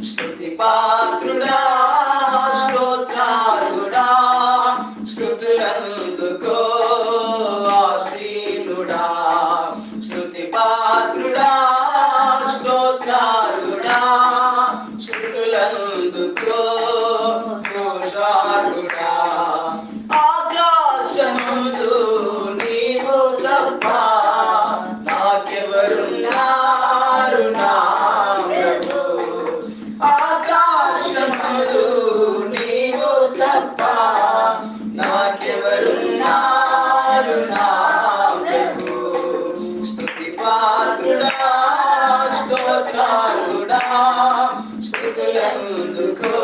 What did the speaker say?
స్తుతి పాత్రుడా స్తోత్రార్హుడా స్తుతులందుకో ఆసీనుడా స్తుతి పాత్రుడా స్తోత్రార్హుడా స్తుతులందుకో దోషార్హుడా ఆకాశములు నీవు తప్ప నాకెవరున్నారు నా ప్రభు ఆకాశములు నీవు తప్ప నాకెవరున్నారు నా ప్రభు స్తుతి పాత్రుడా స్తోత్రార్హుడా స్తుతులందుకో